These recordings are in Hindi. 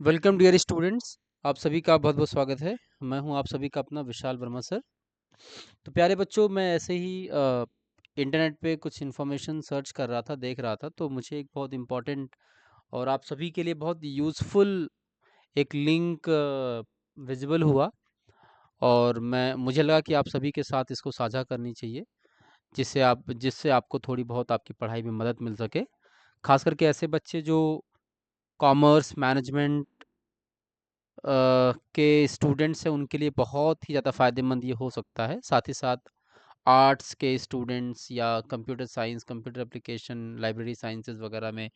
Welcome dear students. आप सभी का बहुत बहुत स्वागत है। मैं हूं आप सभी का अपना विशाल वर्मा सर। तो प्यारे बच्चों, मैं ऐसे ही इंटरनेट पे कुछ इन्फॉर्मेशन सर्च कर रहा था, देख रहा था, तो मुझे एक बहुत इम्पोर्टेंट और आप सभी के लिए बहुत यूज़फुल एक लिंक विजिबल हुआ। और मैं मुझे लगा कि आप सभी के साथ इसको साझा करनी चाहिए, जिससे आपको थोड़ी बहुत आपकी पढ़ाई में मदद मिल सके। खास करके ऐसे बच्चे जो कॉमर्स मैनेजमेंट के स्टूडेंट्स हैं, उनके लिए बहुत ही ज़्यादा फ़ायदेमंद ये हो सकता है। साथ ही साथ आर्ट्स के स्टूडेंट्स या computer science, computer application, library sciences वगैरह में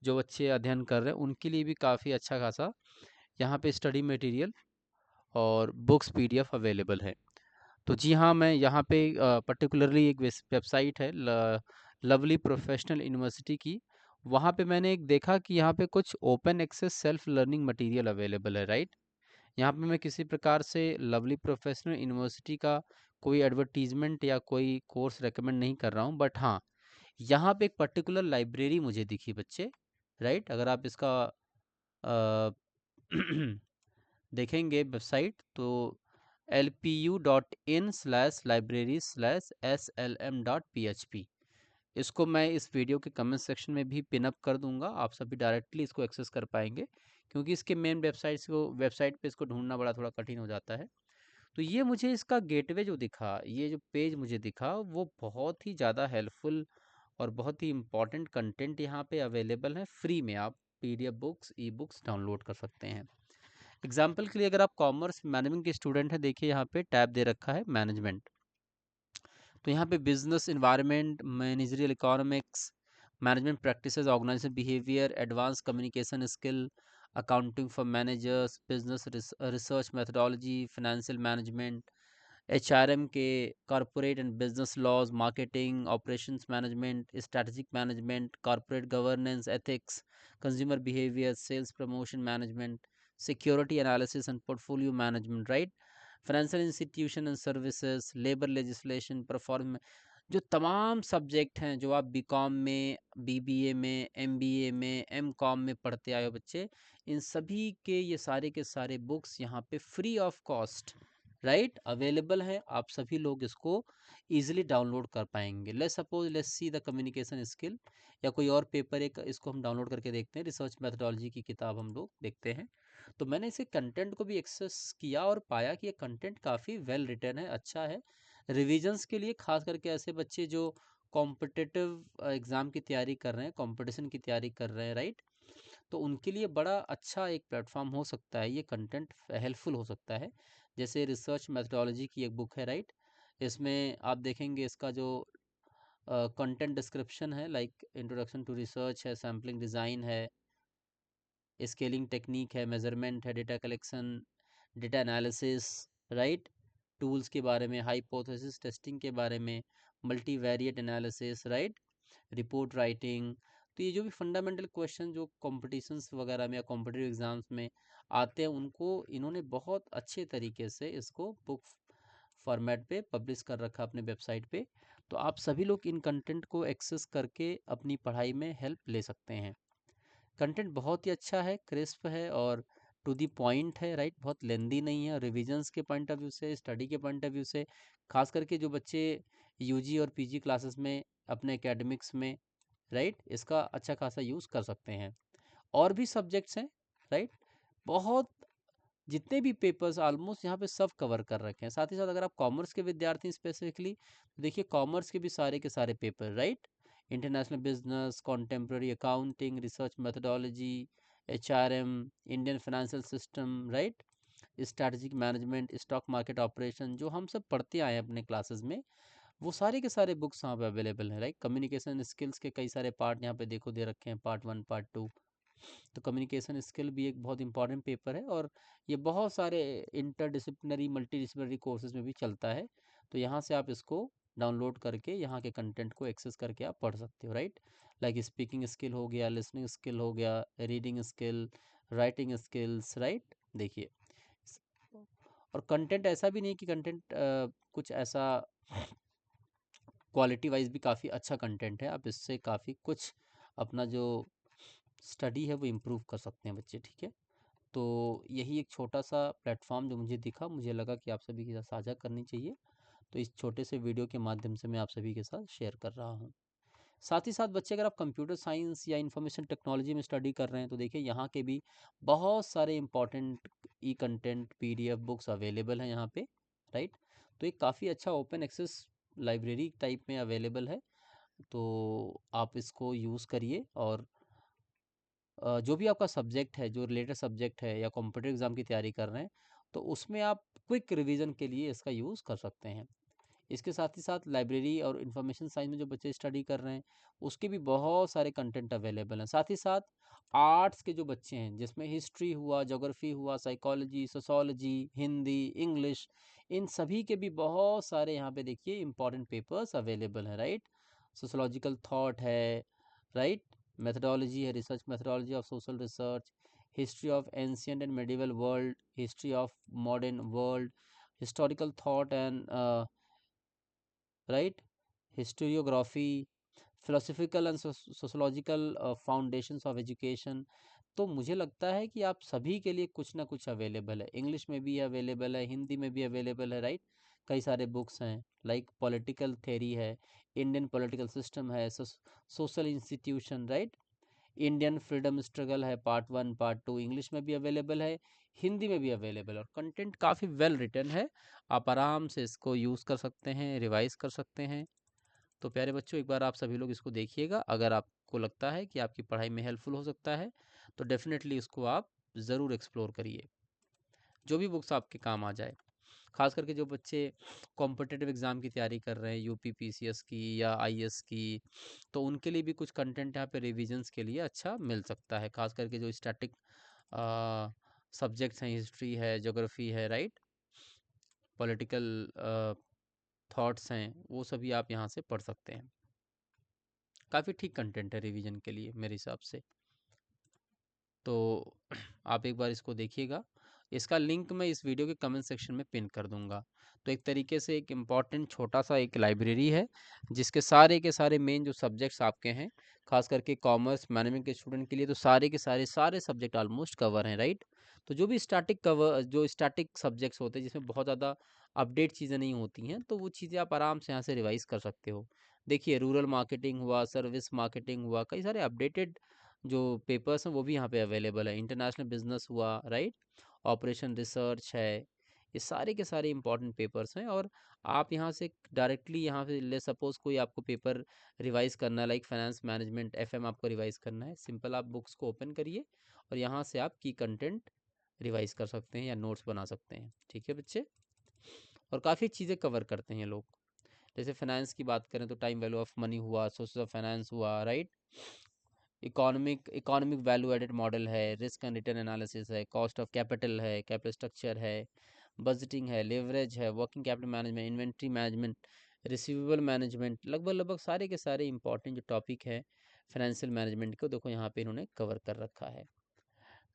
जो बच्चे अध्ययन कर रहे हैं, उनके लिए भी काफ़ी अच्छा खासा यहाँ पे स्टडी मटेरियल और बुक्स पीडीएफ अवेलेबल है। तो जी हाँ, मैं यहाँ पे पर्टिकुलरली एक वेबसाइट है लवली प्रोफेशनल यूनिवर्सिटी की। वहाँ पे मैंने एक देखा कि यहाँ पे कुछ open access self learning material available है, राइट। यहाँ पे मैं किसी प्रकार से लवली प्रोफेशनल यूनिवर्सिटी का कोई एडवर्टीजमेंट या कोई कोर्स रेकमेंड नहीं कर रहा हूँ, बट हाँ, यहाँ पे एक पर्टिकुलर लाइब्रेरी मुझे दिखी बच्चे, राइट। अगर आप इसका अ, देखेंगे वेबसाइट, तो lpu.in/library/slm.php, इसको मैं इस वीडियो के कमेंट सेक्शन में भी पिन अप कर दूंगा। आप सभी डायरेक्टली इसको एक्सेस कर पाएंगे, क्योंकि इसके मेन वेबसाइट पे इसको ढूंढना बड़ा थोड़ा कठिन हो जाता है। तो ये मुझे इसका गेटवे जो दिखा, ये जो पेज मुझे दिखा, वो बहुत ही ज़्यादा हेल्पफुल और बहुत ही इम्पॉर्टेंट कंटेंट यहाँ पे अवेलेबल है। फ्री में आप PDF books, e books download कर सकते हैं। एग्जाम्पल के लिए, अगर आप कॉमर्स मैनेजमेंट के स्टूडेंट हैं, देखिए यहाँ पे टैब दे रखा है मैनेजमेंट। तो यहाँ पे business environment, managerial economics, management practices, organisation behaviour, advance communication skill, accounting for managers, business research methodology, financial management, HRM के corporate and business laws, marketing operations management, strategic management, corporate governance, ethics, consumer behaviour, sales promotion management, security analysis and portfolio management, right, financial institution and services, labour legislation, perform, जो तमाम सब्जेक्ट हैं जो आप बीकॉम में, बीबीए में, एमबीए में, एमकॉम में पढ़ते आए हो बच्चे, इन सभी के ये सारे के सारे बुक्स यहाँ पे free of cost, right, available है। आप सभी लोग इसको इजीली डाउनलोड कर पाएंगे। Let's suppose, let's see the communication skill, या कोई और पेपर, एक इसको हम डाउनलोड करके देखते हैं। रिसर्च मेथडोलॉजी की किताब हम लोग देखते हैं। तो मैंने इसे कंटेंट को भी एक्सेस किया और पाया कि ये कंटेंट काफ़ी वेल रिटन है, अच्छा है। रिविजन्स के लिए, खास करके ऐसे बच्चे जो कॉम्पिटिटिव एग्ज़ाम की तैयारी कर रहे हैं, कंपटीशन की तैयारी कर रहे हैं, राइट, तो उनके लिए बड़ा अच्छा एक प्लेटफॉर्म हो सकता है, ये कंटेंट हेल्पफुल हो सकता है। जैसे रिसर्च मेथडोलॉजी की एक बुक है, राइट, इसमें आप देखेंगे इसका जो कंटेंट डिस्क्रिप्शन है, लाइक इंट्रोडक्शन टू रिसर्च है, सैम्पलिंग डिज़ाइन है, स्केलिंग टेक्निक है, मेजरमेंट है, data collection, data analysis, right, tools के बारे में, हाइपोथेसिस टेस्टिंग के बारे में, multivariate analysis, right, report writing. तो ये जो भी फंडामेंटल क्वेश्चन जो कॉम्पिटिशन्स वगैरह में या कॉम्पिटिटिव एग्जाम्स में आते हैं, उनको इन्होंने बहुत अच्छे तरीके से इसको बुक फॉर्मेट पे पब्लिश कर रखा अपने वेबसाइट पे। तो आप सभी लोग इन कंटेंट को एक्सेस करके अपनी पढ़ाई में हेल्प ले सकते हैं। कंटेंट बहुत ही अच्छा है, क्रिस्प है और टू दी पॉइंट है, राइट, बहुत लेंदी नहीं है। रिविजन्स के पॉइंट ऑफ व्यू से, स्टडी के पॉइंट ऑफ व्यू से, खास करके जो बच्चे यूजी और पीजी क्लासेस में अपने एकेडमिक्स में, राइट, इसका अच्छा खासा यूज़ कर सकते हैं। और भी सब्जेक्ट्स हैं, राइट, बहुत, जितने भी पेपर्स ऑलमोस्ट यहाँ पे सब कवर कर रखे हैं। साथ ही साथ अगर आप कॉमर्स के विद्यार्थी स्पेसिफिकली, देखिए कॉमर्स के भी सारे के सारे paper, right, international business, contemporary accounting, research methodology, HRM, Indian financial system, right, strategic management, stock market operation, जो हम सब पढ़ते आए हैं अपने क्लासेस में, वो सारे के सारे बुक्स यहाँ पे अवेलेबल हैं, राइट। कम्युनिकेशन स्किल्स के कई सारे पार्ट यहाँ पे देखो दे रखे हैं, पार्ट 1, पार्ट 2। तो कम्युनिकेशन स्किल भी एक बहुत इंपॉर्टेंट पेपर है, और ये बहुत सारे इंटरडिसिप्लिनरी, मल्टीडिसिप्लिनरी कोर्सेज में भी चलता है। तो यहाँ से आप इसको डाउनलोड करके यहाँ के कंटेंट को एक्सेस करके आप पढ़ सकते हो, राइट। लाइक स्पीकिंग स्किल हो गया, लिसनिंग स्किल हो गया, reading skill, writing skills, right. देखिए, और कंटेंट ऐसा भी नहीं कि कंटेंट कुछ ऐसा, क्वालिटी वाइज भी काफ़ी अच्छा कंटेंट है। आप इससे काफ़ी कुछ अपना जो स्टडी है वो इम्प्रूव कर सकते हैं बच्चे, ठीक है। तो यही एक छोटा सा प्लेटफॉर्म जो मुझे दिखा, मुझे लगा कि आप सभी के साथ साझा करनी चाहिए, तो इस छोटे से वीडियो के माध्यम से मैं आप सभी के साथ शेयर कर रहा हूँ। साथ ही साथ बच्चे, अगर आप कंप्यूटर साइंस या इंफॉर्मेशन टेक्नोलॉजी में स्टडी कर रहे हैं तो देखिए यहाँ के भी बहुत सारे इंपॉर्टेंट ई कंटेंट PDF बुक्स अवेलेबल हैं यहाँ पे, राइट। तो एक काफ़ी अच्छा ओपन एक्सेस लाइब्रेरी टाइप में अवेलेबल है, तो आप इसको यूज़ करिए। और जो भी आपका सब्जेक्ट है, जो रिलेटेड सब्जेक्ट है या कॉम्पिटिटिव एग्ज़ाम की तैयारी कर रहे हैं, तो उसमें आप क्विक रिवीजन के लिए इसका यूज़ कर सकते हैं। इसके साथ ही साथ लाइब्रेरी और इंफॉर्मेशन साइंस में जो बच्चे स्टडी कर रहे हैं, उसके भी बहुत सारे कंटेंट अवेलेबल हैं। साथ ही साथ आर्ट्स के जो बच्चे हैं, जिसमें हिस्ट्री हुआ, ज्योग्राफी हुआ, साइकोलॉजी, सोशोलॉजी, हिंदी, इंग्लिश, इन सभी के भी बहुत सारे यहाँ पे देखिए इंपॉर्टेंट पेपर्स अवेलेबल हैं, राइट। सोशोलॉजिकल थॉट है, राइट। मेथडोलॉजी है, research methodology of social research, history of ancient and medieval world, history of modern world, historical thought and right, historiography, philosophical and sociological foundations of education. तो मुझे लगता है कि आप सभी के लिए कुछ ना कुछ अवेलेबल है। इंग्लिश में भी अवेलेबल है, हिंदी में भी अवेलेबल है, राइट। कई सारे बुक्स हैं, लाइक पॉलिटिकल थेरी है, इंडियन पॉलिटिकल सिस्टम है, social institution, right. Indian freedom struggle है, पार्ट 1 पार्ट 2, इंग्लिश में भी अवेलेबल है, हिंदी में भी अवेलेबल है, और कंटेंट काफ़ी वेल रिटन है। आप आराम से इसको यूज़ कर सकते हैं, रिवाइज कर सकते हैं। तो प्यारे बच्चों, एक बार आप सभी लोग इसको देखिएगा। अगर आपको लगता है कि आपकी पढ़ाई में हेल्पफुल हो सकता है, तो डेफिनेटली इसको आप ज़रूर एक्सप्लोर करिए, जो भी बुक्स आपके काम आ जाए। खास करके जो बच्चे कॉम्पिटिटिव एग्ज़ाम की तैयारी कर रहे हैं, यूपी PCS की या IAS की, तो उनके लिए भी कुछ कंटेंट यहाँ पे रिविजन्स के लिए अच्छा मिल सकता है। खास करके जो स्टैटिक सब्जेक्ट्स हैं, हिस्ट्री है, ज्योग्राफी है, राइट, पॉलिटिकल थॉट्स हैं, वो सभी आप यहाँ से पढ़ सकते हैं। काफ़ी ठीक कंटेंट है रिवीजन के लिए मेरे हिसाब से। तो आप एक बार इसको देखिएगा। इसका लिंक मैं इस वीडियो के कमेंट सेक्शन में पिन कर दूंगा। तो एक तरीके से एक इम्पॉर्टेंट छोटा सा एक लाइब्रेरी है, जिसके सारे के सारे मेन जो सब्जेक्ट्स आपके हैं, खास करके कॉमर्स मैनेजमेंट के स्टूडेंट के लिए तो सारे के सारे सब्जेक्ट ऑलमोस्ट कवर हैं, राइट। तो जो भी स्टैटिक सब्जेक्ट्स होते हैं, जिसमें बहुत ज़्यादा अपडेट चीज़ें नहीं होती हैं, तो वो चीज़ें आप आराम से यहाँ से रिवाइज कर सकते हो। देखिए, रूरल मार्केटिंग हुआ, सर्विस मार्केटिंग हुआ, कई सारे अपडेटेड जो पेपर्स हैं वो भी यहाँ पे अवेलेबल है। इंटरनेशनल बिजनेस हुआ, राइट, ऑपरेशन रिसर्च है, ये सारे के सारे इंपॉर्टेंट पेपर्स हैं। और आप यहाँ से डायरेक्टली यहाँ पे ले सपोज कोई आपको पेपर रिवाइज करना है, लाइक फाइनेंस मैनेजमेंट FM आपको रिवाइज करना है, सिंपल आप बुक्स को ओपन करिए और यहाँ से आप की कंटेंट रिवाइज कर सकते हैं या नोट्स बना सकते हैं, ठीक है बच्चे। और काफ़ी चीज़ें कवर करते हैं ये लोग। जैसे फाइनेंस की बात करें तो टाइम वैल्यू ऑफ मनी हुआ, सोर्सेज ऑफ फाइनेंस हुआ, right, economic value added model है, रिस्क एंड रिटर्न एनालिसिस है, कॉस्ट ऑफ कैपिटल है, कैपिटल स्ट्रक्चर है, बजटिंग है, लेवरेज है, working capital management, inventory management, receivable management, लगभग सारे के सारे इंपॉर्टेंट जो टॉपिक है फाइनेंशियल मैनेजमेंट को देखो यहाँ पे इन्होंने कवर कर रखा है।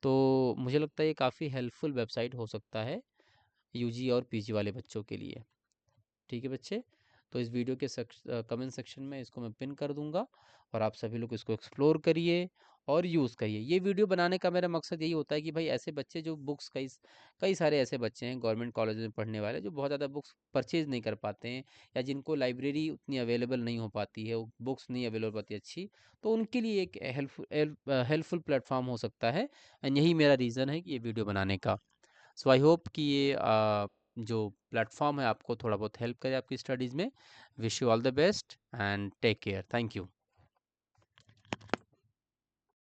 तो मुझे लगता है ये काफ़ी हेल्पफुल वेबसाइट हो सकता है UG और PG वाले बच्चों के लिए, ठीक है बच्चे। तो इस वीडियो के कमेंट सेक्शन में इसको मैं पिन कर दूंगा, और आप सभी लोग इसको एक्सप्लोर करिए और यूज़ करिए। ये वीडियो बनाने का मेरा मकसद यही होता है कि भाई ऐसे बच्चे जो बुक्स, कई कई सारे ऐसे बच्चे हैं गवर्नमेंट कॉलेज में पढ़ने वाले जो बहुत ज़्यादा बुक्स परचेज नहीं कर पाते हैं, या जिनको लाइब्रेरी उतनी अवेलेबल नहीं हो पाती है, बुक्स नहीं अवेलेबल हो पाती अच्छी, तो उनके लिए एक हेल्पफुल प्लेटफॉर्म हो सकता है। एंड यही मेरा रीज़न है कि ये वीडियो बनाने का। सो आई होप कि ये जो प्लेटफॉर्म है आपको थोड़ा बहुत हेल्प करे आपकी स्टडीज़ में। Wish you all the best and take care. Thank you.